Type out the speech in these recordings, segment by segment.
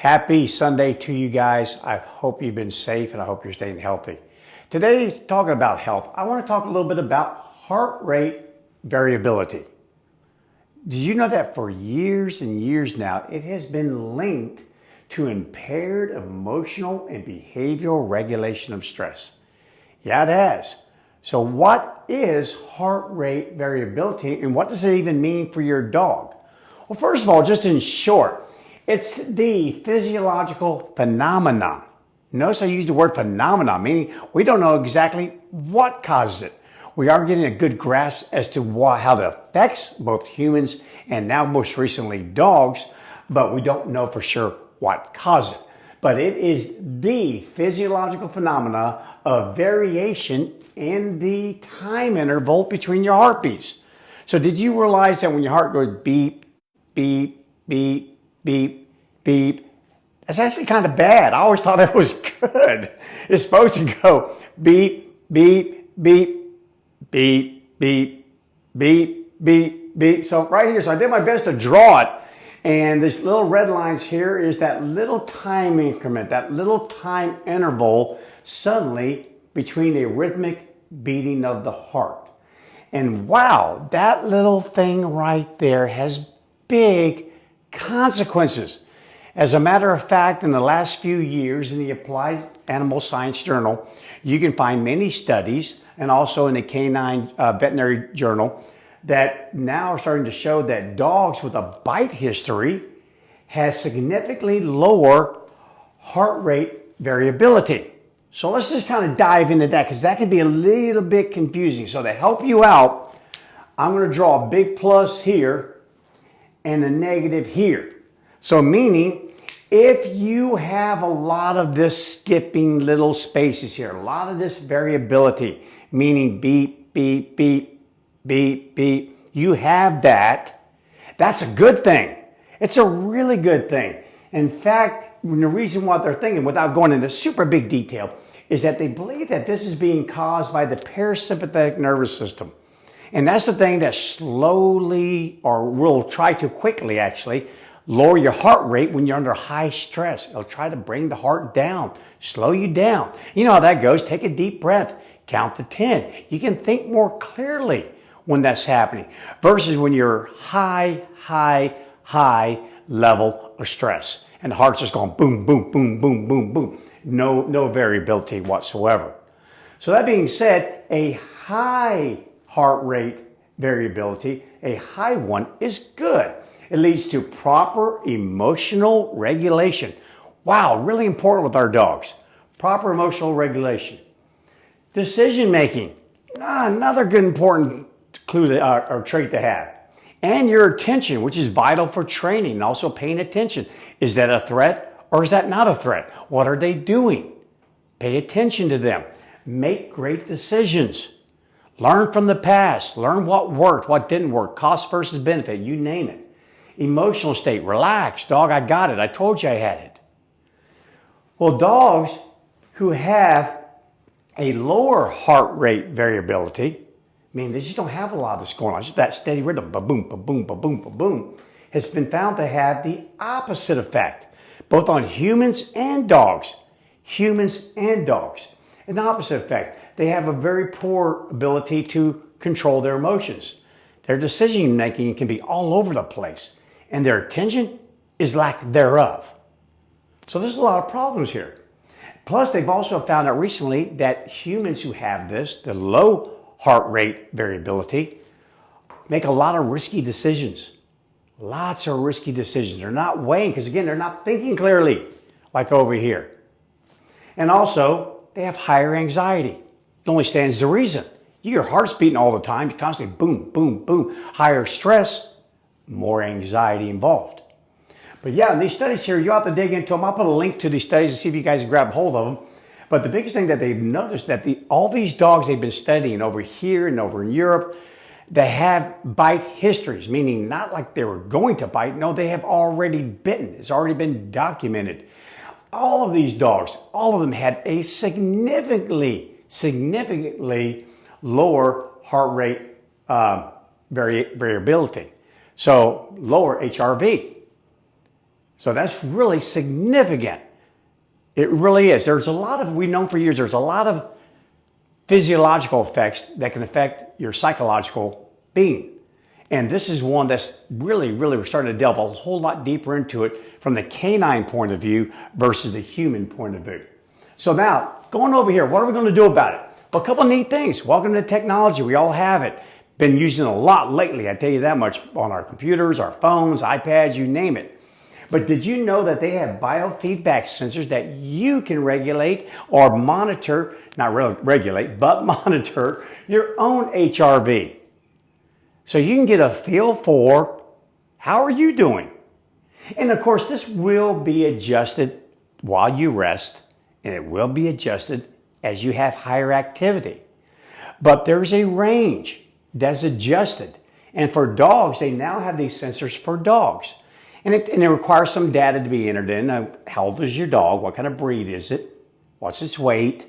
Happy Sunday to you guys. I hope you've been safe and I hope you're staying healthy. Today's talking about health. I want to talk a little bit about heart rate variability. Did you know that for years and years now, it has been linked to impaired emotional and behavioral regulation of stress? Yeah, it has. So what is heart rate variability and what does it even mean for your dog? Well, first of all, just in short, it's the physiological phenomenon. Notice I used the word phenomenon, meaning we don't know exactly what causes it. We are getting a good grasp as to how it affects both humans and now most recently dogs, but we don't know for sure what causes it. But it is the physiological phenomena of variation in the time interval between your heartbeats. So did you realize that when your heart goes beep, beep, beep, beep, beep, that's actually kind of bad? I always thought it was good. It's supposed to go beep, beep, beep, beep, beep, beep, beep, beep. So right here, so I did my best to draw it. And this little red lines here is that little time increment, that little time interval suddenly between the rhythmic beating of the heart. And wow, that little thing right there has big consequences. As a matter of fact, in the last few years in the Applied Animal Science Journal, you can find many studies, and also in the Canine Veterinary Journal, that now are starting to show that dogs with a bite history has significantly lower heart rate variability. So let's just kind of dive into that because that can be a little bit confusing. So to help you out, I'm going to draw a big plus here and a negative here. So meaning if you have a lot of this skipping little spaces here, a lot of this variability, meaning beep, beep, beep, beep, beep, you have that, that's a good thing. It's a really good thing. In fact, the reason why they're thinking, without going into super big detail, is that they believe that this is being caused by the parasympathetic nervous system. And that's the thing that slowly, or will try to quickly actually, lower your heart rate when you're under high stress. It'll try to bring the heart down, slow you down. You know how that goes. Take a deep breath, count to 10. You can think more clearly when that's happening versus when you're high level of stress and the heart's just going boom, boom, boom, boom, boom, boom. No variability whatsoever. So that being said, a high heart rate variability, a high one, is good. It leads to proper emotional regulation. Wow, really important with our dogs. Proper emotional regulation. Decision making, another good important clue or trait to have. And your attention, which is vital for training and also paying attention. Is that a threat or is that not a threat? What are they doing? Pay attention to them. Make great decisions. Learn from the past. Learn what worked, what didn't work. Cost versus benefit, you name it. Emotional state, relax. Dog, I got it. I told you I had it. Well, dogs who have a lower heart rate variability, they just don't have a lot of this going on. Just that steady rhythm, ba-boom, ba-boom, ba-boom, ba-boom, has been found to have the opposite effect, both on humans and dogs. Humans and dogs. An opposite effect. They have a very poor ability to control their emotions. Their decision making can be all over the place, and their attention is lack thereof. So there's a lot of problems here. Plus, they've also found out recently that humans who have this, the low heart rate variability, make a lot of risky decisions. Lots of risky decisions. They're not weighing, because again, they're not thinking clearly, like over here. And also, they have higher anxiety. It only stands to reason. Your heart's beating all the time, you're constantly boom, boom, boom. Higher stress, more anxiety involved. But yeah, in these studies here, you have to dig into them. I'll put a link to these studies to see if you guys grab hold of them. But the biggest thing that they've noticed that all these dogs they've been studying over here and over in Europe, they have bite histories, meaning not like they were going to bite. No, they have already bitten. It's already been documented. All of these dogs, all of them had a significantly lower heart rate variability. So lower HRV. So that's really significant. It really is. We've known for years, there's a lot of physiological effects that can affect your psychological being. And this is one that's really, we're starting to delve a whole lot deeper into it from the canine point of view versus the human point of view. So now, going over here, what are we going to do about it? Well, a couple of neat things. Welcome to technology. We all have it. Been using it a lot lately, I tell you that much, on our computers, our phones, iPads, you name it. But did you know that they have biofeedback sensors that you can regulate or monitor, not regulate, but monitor your own HRV? So you can get a feel for how are you doing? And of course, this will be adjusted while you rest, and it will be adjusted as you have higher activity. But there's a range that's adjusted. And for dogs, they now have these sensors for dogs. And it requires some data to be entered in. How old is your dog? What kind of breed is it? What's its weight?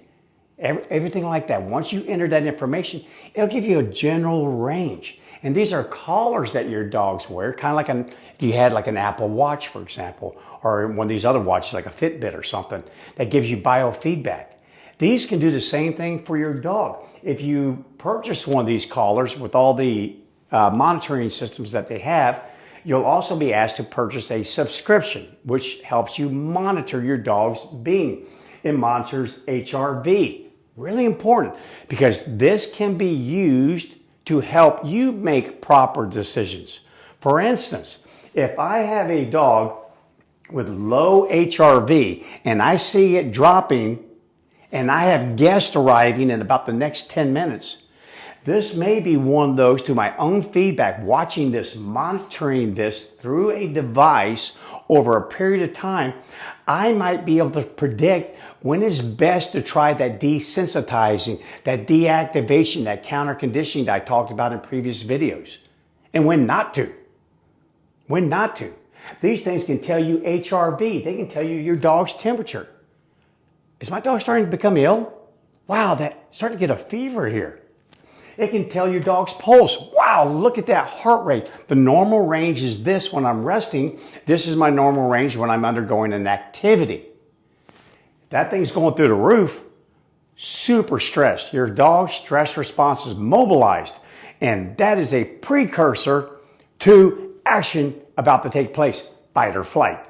Everything like that. Once you enter that information, it'll give you a general range. And these are collars that your dogs wear, kind of like if you had like an Apple Watch, for example, or one of these other watches like a Fitbit or something that gives you biofeedback. These can do the same thing for your dog. If you purchase one of these collars with all the monitoring systems that they have, you'll also be asked to purchase a subscription, which helps you monitor your dog's being. It monitors HRV. Really important, because this can be used to help you make proper decisions. For instance, if I have a dog with low HRV and I see it dropping and I have guests arriving in about the next 10 minutes, this may be one of those, to my own feedback, watching this, monitoring this through a device over a period of time, I might be able to predict when is best to try that desensitizing, that deactivation, that counter conditioning that I talked about in previous videos, and when not to. When not to. These things can tell you HRV. They can tell you your dog's temperature. Is my dog starting to become ill? Wow, starting to get a fever here. It can tell your dog's pulse. Wow, look at that heart rate. The normal range is this when I'm resting. This is my normal range when I'm undergoing an activity. That thing's going through the roof. Super stressed. Your dog's stress response is mobilized. And that is a precursor to action about to take place, fight or flight.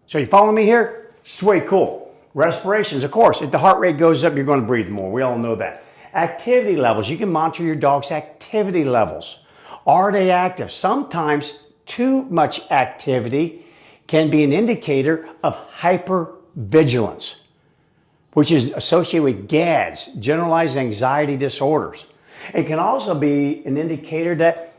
So you follow me here? Sweet, cool. Respirations, of course. If the heart rate goes up, you're going to breathe more. We all know that. Activity levels. You can monitor your dog's activity levels. Are they active? Sometimes too much activity can be an indicator of hypervigilance, which is associated with GADs, generalized anxiety disorders. It can also be an indicator that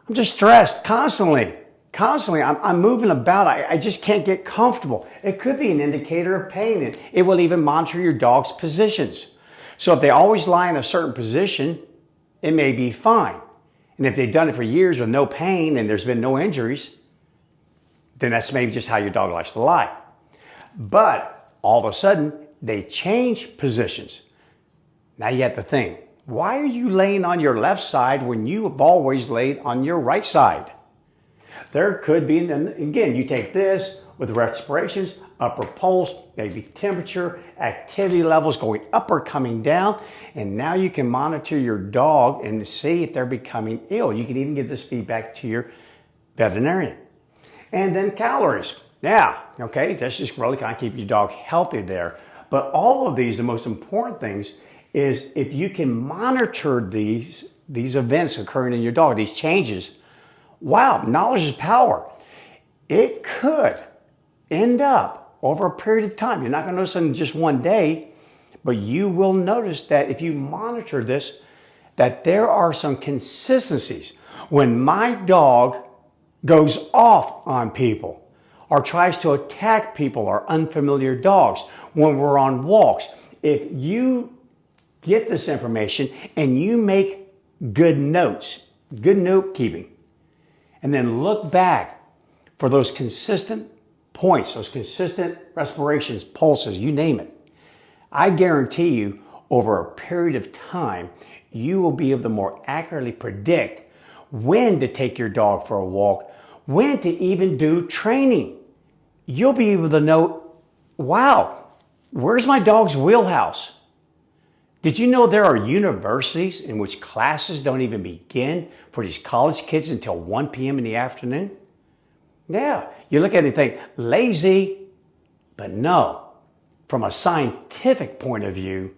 I'm just stressed constantly. I'm moving about. I just can't get comfortable. It could be an indicator of pain. It will even monitor your dog's positions. So if they always lie in a certain position, it may be fine. And if they've done it for years with no pain and there's been no injuries, then that's maybe just how your dog likes to lie. But all of a sudden, they change positions. Now you have to think, why are you laying on your left side when you have always laid on your right side? There could be, and again, you take this with respirations, upper pulse, maybe temperature, activity levels going up or coming down, and now you can monitor your dog and see if they're becoming ill. You can even give this feedback to your veterinarian. And then calories. Yeah, okay, that's just really kind of keep your dog healthy there. But all of these, the most important things is if you can monitor these events occurring in your dog, these changes. Wow, knowledge is power. It could end up over a period of time. You're not going to notice it in just one day, but you will notice that if you monitor this, that there are some consistencies. When my dog goes off on people or tries to attack people or unfamiliar dogs, when we're on walks, if you get this information and you make good notes, good note keeping, and then look back for those consistent points, those consistent respirations, pulses, you name it, I guarantee you over a period of time, you will be able to more accurately predict when to take your dog for a walk, when to even do training. you'll be able to know, wow, where's my dog's wheelhouse? Did you know there are universities in which classes don't even begin for these college kids until 1 p.m. in the afternoon? Yeah, you look at it and think, lazy, but no. From a scientific point of view,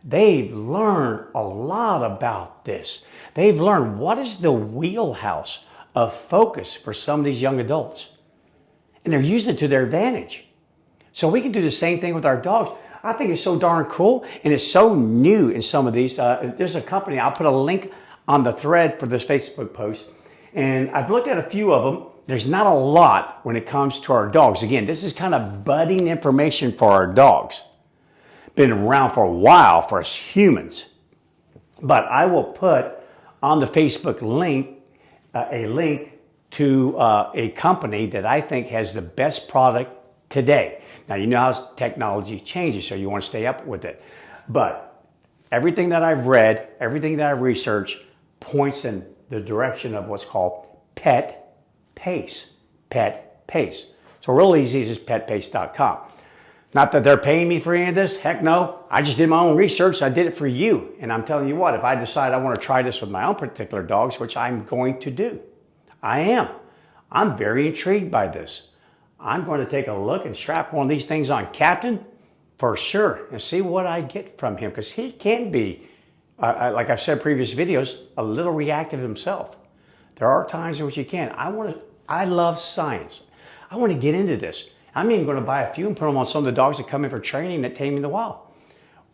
they've learned a lot about this. They've learned what is the wheelhouse of focus for some of these young adults. And they're using it to their advantage. So we can do the same thing with our dogs. I think it's so darn cool, and it's so new in some of these. There's a company, I'll put a link on the thread for this Facebook post, and I've looked at a few of them. There's not a lot when it comes to our dogs. Again, this is kind of budding information for our dogs. Been around for a while for us humans. But I will put on the Facebook link a link to a company that I think has the best product today. Now, you know how technology changes, so you want to stay up with it. But everything that I've read, everything that I've researched points in the direction of what's called Pet Pace. Pet Pace. So real easy is just petpace.com. Not that they're paying me for any of this. Heck no. I just did my own research. I did it for you. And I'm telling you what, if I decide I want to try this with my own particular dogs, which I'm going to do, I am. I'm very intrigued by this. I'm going to take a look and strap one of these things on Captain for sure and see what I get from him, because he can be, like I've said in previous videos, a little reactive himself. There are times in which you can. I love science. I want to get into this. I'm even going to buy a few and put them on some of the dogs that come in for training at Taming the Wild.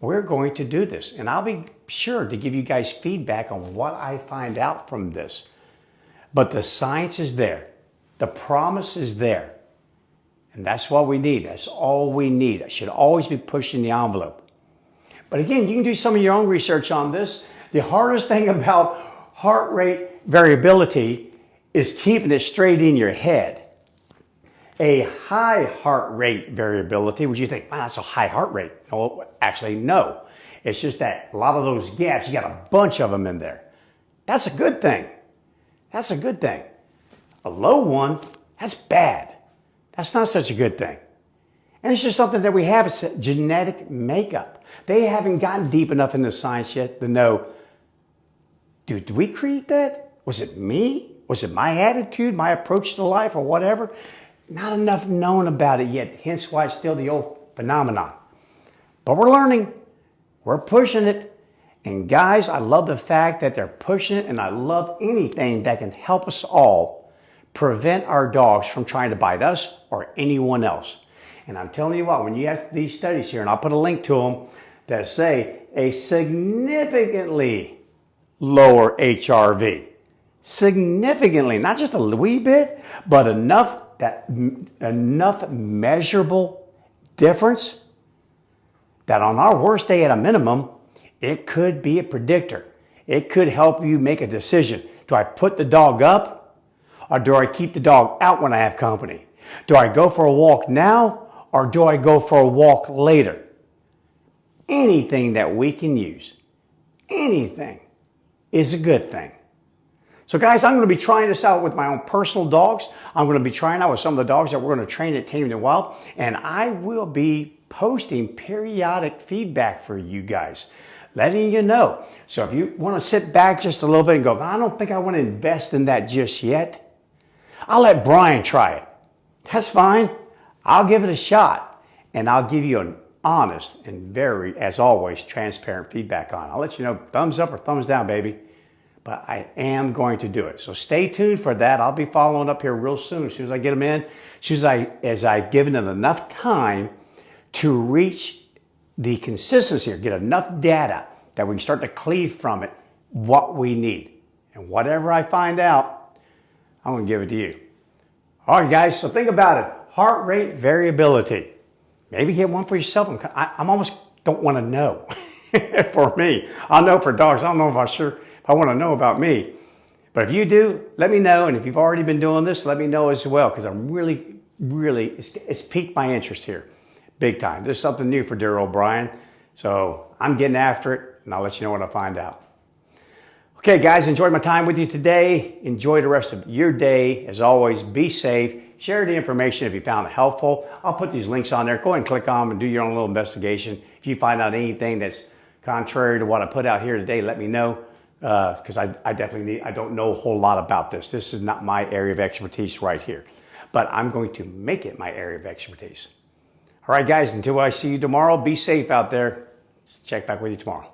We're going to do this, and I'll be sure to give you guys feedback on what I find out from this. But the science is there. The promise is there. And that's what we need. That's all we need. I should always be pushing the envelope. But again, you can do some of your own research on this. The hardest thing about heart rate variability is keeping it straight in your head. A high heart rate variability, which you think, wow, that's a high heart rate. No, actually, no. It's just that a lot of those gaps, you got a bunch of them in there. That's a good thing. That's a good thing. A low one, that's bad. That's not such a good thing. And it's just something that we have. It's a genetic makeup. They haven't gotten deep enough in the science yet to know, dude, did we create that? Was it me? Was it my attitude, my approach to life, or whatever? Not enough known about it yet, hence why it's still the old phenomenon. But we're learning. We're pushing it. And guys, I love the fact that they're pushing it, and I love anything that can help us all prevent our dogs from trying to bite us or anyone else. And I'm telling you what, when you have these studies here, and I'll put a link to them, that say a significantly lower HRV. Significantly, not just a wee bit, but enough measurable difference that on our worst day at a minimum, it could be a predictor. It could help you make a decision. Do I put the dog up, or do I keep the dog out when I have company? Do I go for a walk now, or do I go for a walk later? Anything that we can use, anything, is a good thing. So guys, I'm going to be trying this out with my own personal dogs. I'm going to be trying out with some of the dogs that we're going to train at Taming the Wild. And I will be posting periodic feedback for you guys, letting you know. So if you want to sit back just a little bit and go, I don't think I want to invest in that just yet, I'll let Bryan try it. That's fine. I'll give it a shot. And I'll give you an honest and very, as always, transparent feedback on it. I'll let you know thumbs up or thumbs down, baby. But I am going to do it. So stay tuned for that. I'll be following up here real soon as I get them in, as I've given it enough time to reach the consistency or get enough data that we can start to cleave from it what we need. And whatever I find out, I'm going to give it to you. All right, guys, so think about it. Heart rate variability. Maybe get one for yourself. I'm almost don't want to know for me. I'll know for dogs. I don't know if I want to know about me. But if you do, let me know. And if you've already been doing this, let me know as well, because I'm really, it's piqued my interest here. Big time. This is something new for dear old Bryan. So I'm getting after it, and I'll let you know when I find out. Okay, guys, enjoyed my time with you today. Enjoy the rest of your day. As always, be safe. Share the information if you found it helpful. I'll put these links on there. Go ahead and click on them and do your own little investigation. If you find out anything that's contrary to what I put out here today, let me know, because I don't know a whole lot about this. This is not my area of expertise right here, but I'm going to make it my area of expertise. All right, guys, until I see you tomorrow, be safe out there. Check back with you tomorrow.